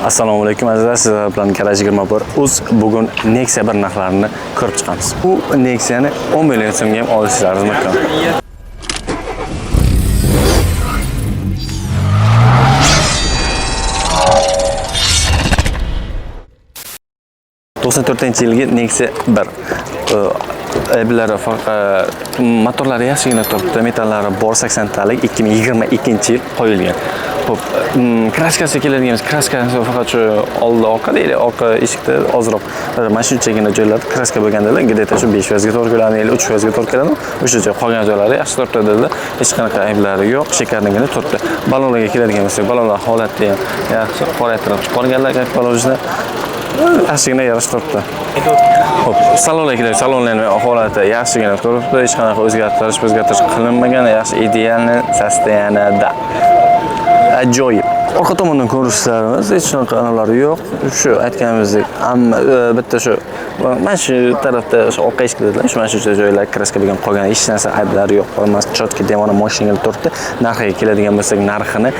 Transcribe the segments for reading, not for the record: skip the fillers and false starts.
Assalomu alaykum azizlar, sizlar bilan Garaj 21 uz bugun Nexia 1 narxlarini ko'rib chiqamiz. Bu Nexia'ni 10 million so'mga ham olishlaringiz mumkin. Yilgi Nexia 1 ayblari faqat motorlari yaxshigina turibdi, metallari bor 80 talik 2022 yil qo'yilgan. Xo'p, kraskasi keladiganimiz, kraskasi faqat shu oldi orqa deylik, orqa eshikda ozroq mana shunchagina joylarda kraska bo'lgandalar, где-то shu 5% ga to'g'ri keladi, 3% ga to'g'ri keladi. O'sha joy qolgan joylari yaxshi turibdi dedilar. Hech qanaqa ayblari yo'q, shekarligini turibdi. Balonlarga keladigan bo'lsak, balonlar holati ham yaxshi, qoraytirib chiqarganlar balonlar yaxshigina yarashib turibdi. Xo'p, salonga kelib, salonlarning holati yaxshigina turibdi, hech qanaqa o'zgartirish qilinmagan, yaxshi idealni sostoyanida. Ajoyib. Orqa tomondan ko'rishlarimiz hech qanaqa analari yo'q. Shu aytganimizdek, amma bitta shu mana shu tarafda o'sha orqa eshikda mana shu joylar kraska bo'lgan qolgan hech narsa ayblari yo'q. Qolmas chotki devona mashinaga turibdi. Narxiga keladigan bo'lsak, narxini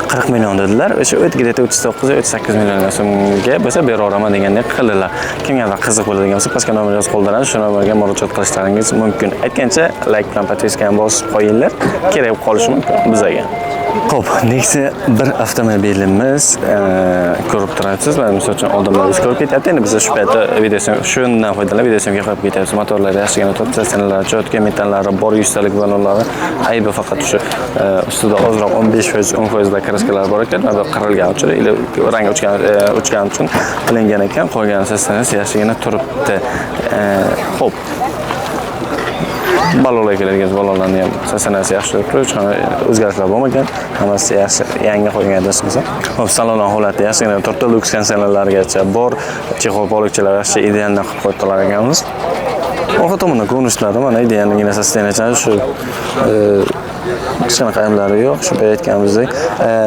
40 million dedilar. O'sha o'tgida 39-38 million so'mga bo'lsa beraveraman degandek qildilar. Kimgadir qiziq bo'ladigan bo'lsa, pastga nomer yozib qoldiradi, shu nomerga murojaat qilishlaringiz mumkin. Aytgancha, like bilan podpiskani bosib qo'yinglar. Kerak bo'lib qolishi mumkin bizga. Xo'p, Nexia 1 avtomobilimiz ko'rib turibsiz. Mana misol uchun oldinlaringiz ko'rib ketyapti. Endi biz shu paytda videoga shundan foydalanib videoga qo'yib ketyapmiz. Motorlari yaxshigina turibdi, sanalar chotga, metallari bor, 100 talik balonlari. Aybi faqat shu ustida ozroq 15% da kraskalar bor ekan, va qirilgan uchun, rangi o'chgan uchun qilingan ekan. Qolgan sanasi yaxshigina turibdi. Xo'p, balonlar keladigan balonlarni ham sanasi yaxshi turibdi, hech qanday o'zgarishlar bo'lmagan, hammasi yaxshi, yangi qo'ygan dastursa. Xo'p, salon holati yaxshigina turibdi, luks konserlargacha bor, chexol polikchalar yaxshi idealni qilib qo'ydilar ekanmiz. Orqa tomondan ko'rinishlari mana idealligina sostoyancha shu hech qanaqa ayblari yo'q. Shu aytganimizdek,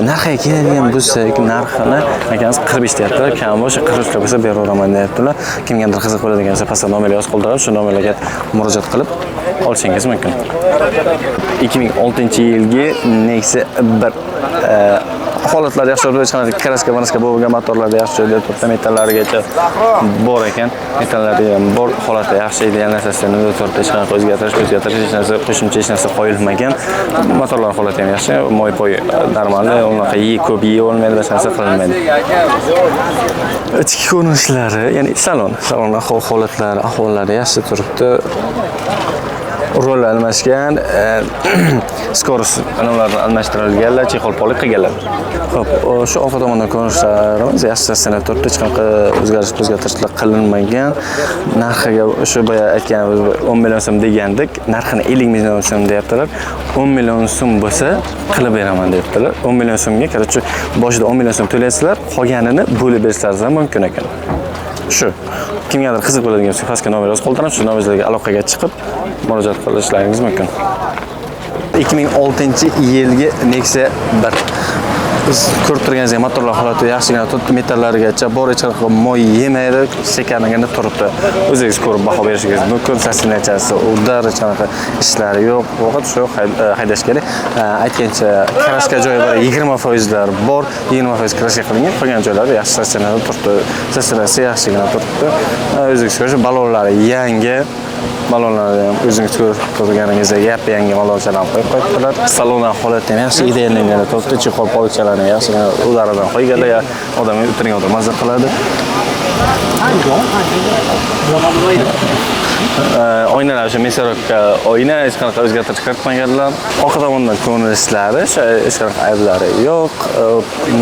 narxiga keladigan bo'lsak, narxini akamiz 45 deyaptilar, kam bo'lsa 43 bo'lsa beraveraman deyaptilar. Kimgadir qiziq bo'ladigan bo'lsa, pastda nomer yozib qoldirib, shu nomerlarga murojaat qilib olishingiz mumkin. 2006-yilgi Nexia 1 holatlari yaxshi turibdi, hech qanaqa kraska bo'lgan motorlarda yaxshi joyda turibdi, metallarigacha bor ekan, metallari ham bor, holati yaxshi, ideal narsasidan turibdi, hech qanaqa o'zgartirish, hech narsa qo'shimcha hech narsa qo'yilmagan. Motorlar holati ham yaxshi, moy-poy normalni, unaqa ko'p olmaydi, hech narsa qilinmaydi. Ichki ko'rinishlari, ya'ni salon holatlari, ahvollari yaxshi turibdi. Rol almashgan, skorost analarni almashtirilganlar, chexol polik qilganlar. Xo'p, shu orqa tomondan ko'rinishlarimiz yaxshi sanab turibdi, hech qanaqa o'zgartirishlar qilinmagan. Narxiga o'sha boya aytganimiz 10 million so'm degandik, narxini 50 million so'm deyaptilar. 10 million so'm bo'lsa qilib beraman deyaptilar. 10 million so'mga, qarchi boshida 10 million so'm to'laysizlar, qolganini bo'lib berishlaringiz ham mumkin ekan. Shu. Kimgadir qiziq bo'ladigan bo'lsa, pastga nomer yozib qoldiramiz, shu nomerlarga aloqaga chiqib murojaat qilishlaringiz mumkin. 2006-yilgi Nexia 1. Biz ko'rib turganingizdek, motorlar holati yaxshigina turibdi, metallarigacha bor, hech qanaqa moy yemaydi, shekarligini turibdi. O'zingiz ko'rib baho berishingiz mumkin. Sassinachasi, udar, hech qanaqa ishlari yo'q. Faqat shu haydash kerak. Aytgancha, kraska joyi bor, 20% bor, 20% kraska qilingan, qolgan joylari yaxshi sassinada turibdi. Sassinasi yaxshigina turibdi. O'zingiz ko'rish, balonlari yangi. Balonlarni ham o'zingiz ko'rib turganingizdek yangi balonchalarni qo'yib qo'yibdilar. Salon holati ham yaxshi, idealligini turibdi, chexol polikchalarni yaxshi udaridan qo'yganlar, odam o'tirgan o'tirib mazza qiladi. Oynalar o'sha mesorokka oyna, hech qanaqa o'zgartirish kiritmaganlar. Orqa tomondan ko'rinishlari, hech qanaqa ayblari yo'q.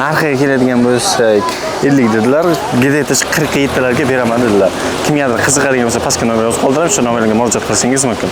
Narxiga keladigan bo'lsak, 50 dedilar, где-то 47 larga beraman dedilar. Kimgadir qiziqadigan bo'lsa, pastga nomer yozib qoldirib, shu nomerlarga murojaat qilishingiz mumkin.